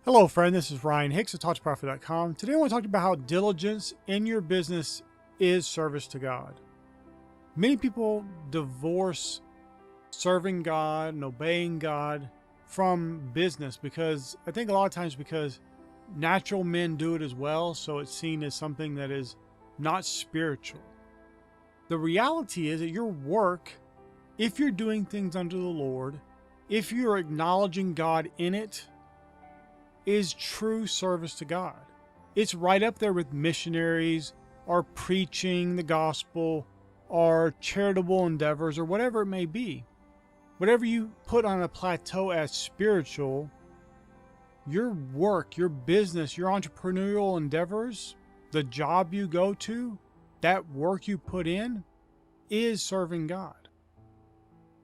Hello friend, this is Ryan Hicks of TalkToProfit.com. Today I want to talk about how diligence in your business is service to God. Many people divorce serving God and obeying God from business because I think a lot of times because natural men do it as well, so it's seen as something that is not spiritual. The reality is that your work, if you're doing things unto the Lord, if you're acknowledging God in it, is true service to God. It's right up there with missionaries or preaching the gospel or charitable endeavors or whatever it may be. Whatever you put on a plateau as spiritual, your work, your business, your entrepreneurial endeavors, the job you go to, that work you put in is serving God.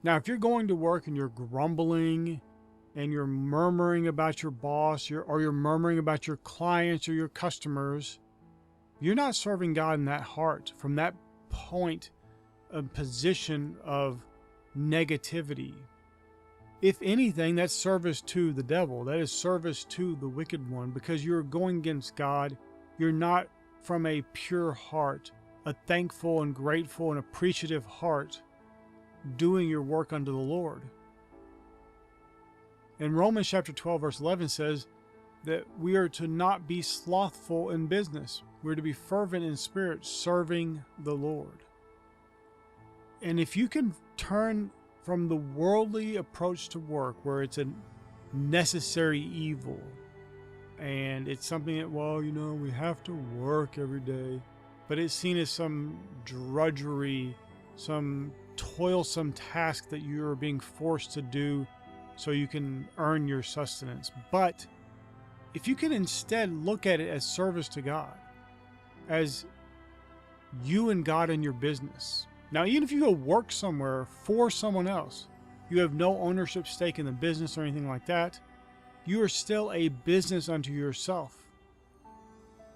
Now, if you're going to work and you're grumbling and you're murmuring about your boss, or you're murmuring about your clients or your customers, you're not serving God in that heart, from that point of position of negativity. If anything, that's service to the devil. That is service to the wicked one, because you're going against God. You're not from a pure heart, a thankful and grateful and appreciative heart, doing your work unto the Lord. And Romans chapter 12 verse 11 says that we are to not be slothful in business. We're to be fervent in spirit, serving the Lord. And if you can turn from the worldly approach to work, where it's a necessary evil, and it's something that, well, you know, we have to work every day, but it's seen as some drudgery, some toilsome task that you're being forced to do so you can earn your sustenance. But if you can instead look at it as service to God, as you and God in your business. Now, even if you go work somewhere for someone else, you have no ownership stake in the business or anything like that. You are still a business unto yourself.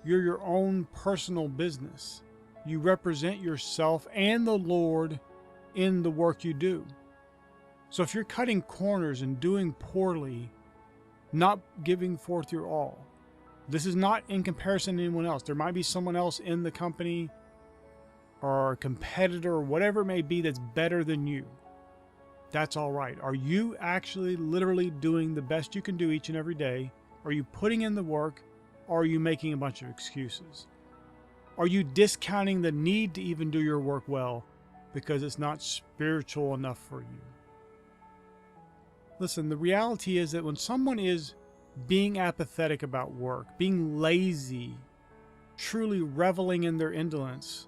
You're your own personal business. You represent yourself and the Lord in the work you do. So if you're cutting corners and doing poorly, not giving forth your all, this is not in comparison to anyone else. There might be someone else in the company or a competitor or whatever it may be that's better than you. That's all right. Are you actually literally doing the best you can do each and every day? Are you putting in the work, or are you making a bunch of excuses? Are you discounting the need to even do your work well because it's not spiritual enough for you? Listen, the reality is that when someone is being apathetic about work, being lazy, truly reveling in their indolence,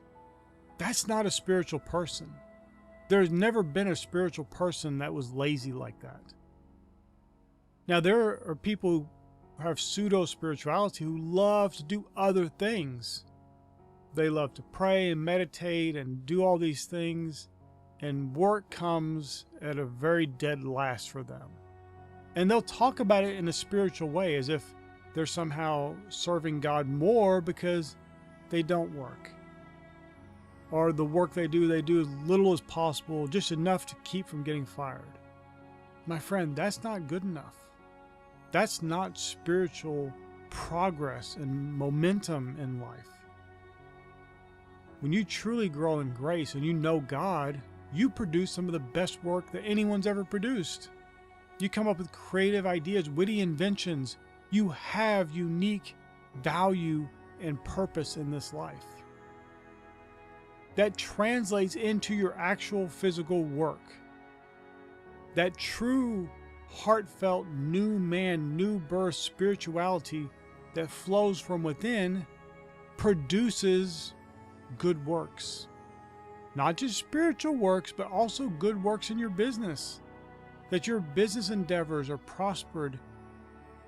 that's not a spiritual person. There's never been a spiritual person that was lazy like that. Now, there are people who have pseudo spirituality who love to do other things. They love to pray and meditate and do all these things, and work comes at a very dead last for them. And they'll talk about it in a spiritual way, as if they're somehow serving God more because they don't work. Or the work they do as little as possible, just enough to keep from getting fired. My friend, that's not good enough. That's not spiritual progress and momentum in life. When you truly grow in grace and you know God, you produce some of the best work that anyone's ever produced. You come up with creative ideas, witty inventions. You have unique value and purpose in this life. That translates into your actual physical work. That true, heartfelt, new man, new birth spirituality that flows from within produces good works. Not just spiritual works, but also good works in your business. That your business endeavors are prospered.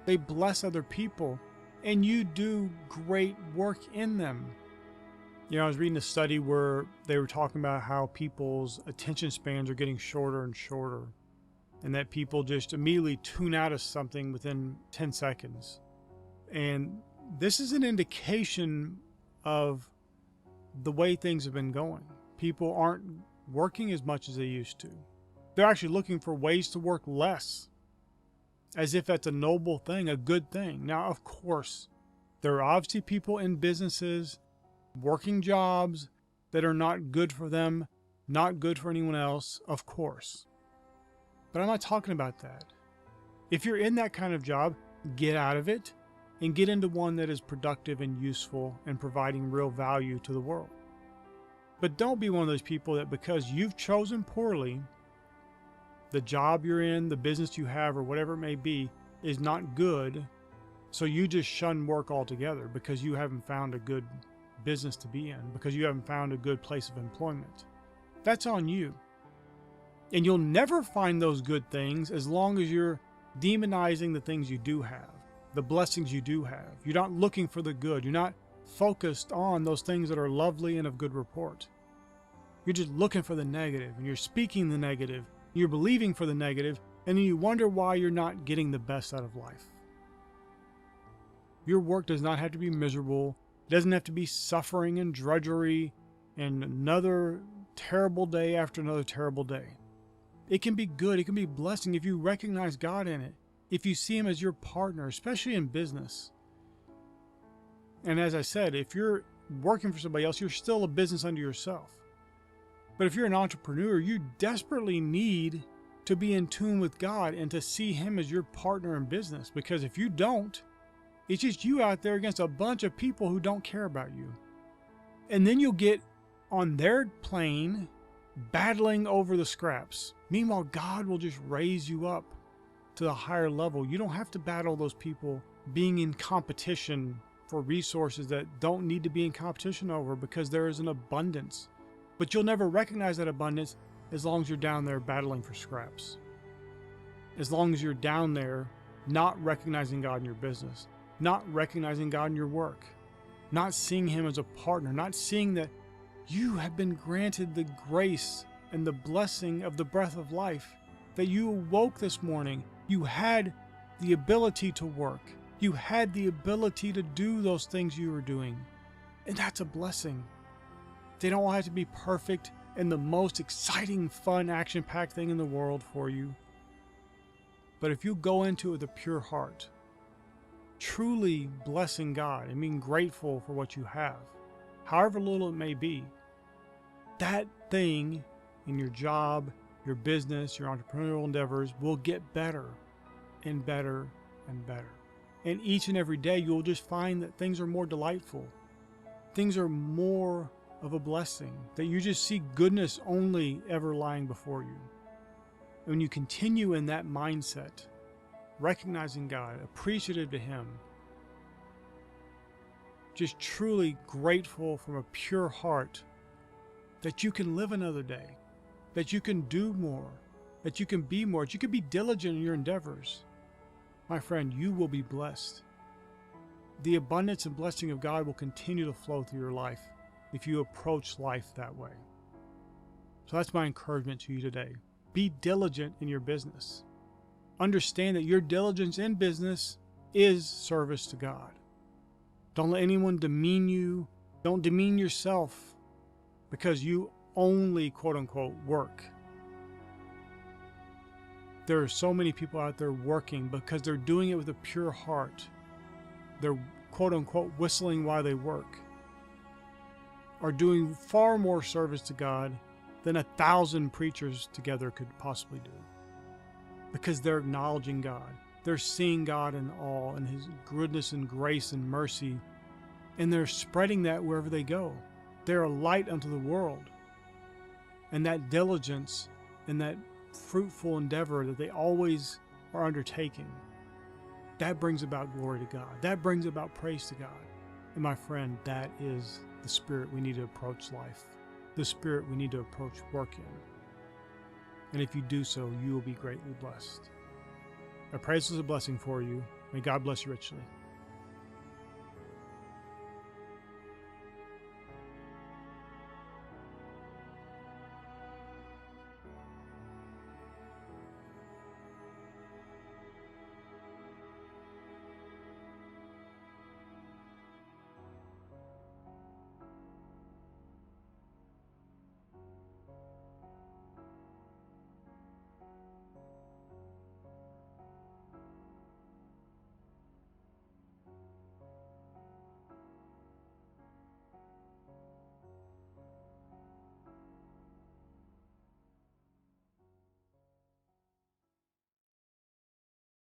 They bless other people, and you do great work in them. You know, I was reading a study where they were talking about how people's attention spans are getting shorter and shorter, and that people just immediately tune out of something within 10 seconds. And this is an indication of the way things have been going. People aren't working as much as they used to. They're actually looking for ways to work less. as if that's a noble thing, a good thing. Now, of course, there are obviously people in businesses, working jobs that are not good for them, not good for anyone else, of course. But I'm not talking about that. If you're in that kind of job, get out of it and get into one that is productive and useful and providing real value to the world. But don't be one of those people that because you've chosen poorly, the job you're in, the business you have, or whatever it may be, is not good, so you just shun work altogether because you haven't found a good business to be in, because you haven't found a good place of employment. That's on you. And you'll never find those good things as long as you're demonizing the things you do have, the blessings you do have. You're not looking for the good. You're not focused on those things that are lovely and of good report. You're just looking for the negative, and you're speaking the negative, you're believing for the negative, and then you wonder why you're not getting the best out of life. Your work does not have to be miserable. It doesn't have to be suffering and drudgery and another terrible day after another terrible day. It can be good. It can be blessing if you recognize God in it, if you see Him as your partner, especially in business. And as I said, if you're working for somebody else, you're still a business unto yourself. But if you're an entrepreneur, you desperately need to be in tune with God and to see Him as your partner in business. Because if you don't, it's just you out there against a bunch of people who don't care about you. And then you'll get on their plane battling over the scraps. Meanwhile, God will just raise you up to the higher level. You don't have to battle those people being in competition for resources that don't need to be in competition over, because there is an abundance. But you'll never recognize that abundance as long as you're down there battling for scraps. As long as you're down there not recognizing God in your business, not recognizing God in your work, not seeing Him as a partner, not seeing that you have been granted the grace and the blessing of the breath of life, that you awoke this morning. You had the ability to work. You had the ability to do those things you were doing. And that's a blessing. They don't have to be perfect and the most exciting, fun, action-packed thing in the world for you. But if you go into it with a pure heart, truly blessing God and being grateful for what you have, however little it may be, that thing in your job, your business, your entrepreneurial endeavors will get better and better and better. And each and every day you'll just find that things are more delightful. Things are more of a blessing, that you just see goodness only ever lying before you. And when you continue in that mindset, recognizing God, appreciative to Him, just truly grateful from a pure heart that you can live another day, that you can do more, that you can be more, that you can be diligent in your endeavors, my friend, you will be blessed. The abundance and blessing of God will continue to flow through your life if you approach life that way. So that's my encouragement to you today. Be diligent in your business. Understand that your diligence in business is service to God. Don't let anyone demean you. Don't demean yourself because you only, quote unquote, work. There are so many people out there working because they're doing it with a pure heart. They're, quote unquote, whistling while they work, are doing far more service to God than 1,000 preachers together could possibly do. Because they're acknowledging God. They're seeing God in awe and His goodness and grace and mercy. And they're spreading that wherever they go. They're a light unto the world. And that diligence and that fruitful endeavor that they always are undertaking, that brings about glory to God. That brings about praise to God. And my friend, that is the spirit we need to approach life, the spirit we need to approach work in. And if you do so, you will be greatly blessed. I pray this is a blessing for you. May God bless you richly.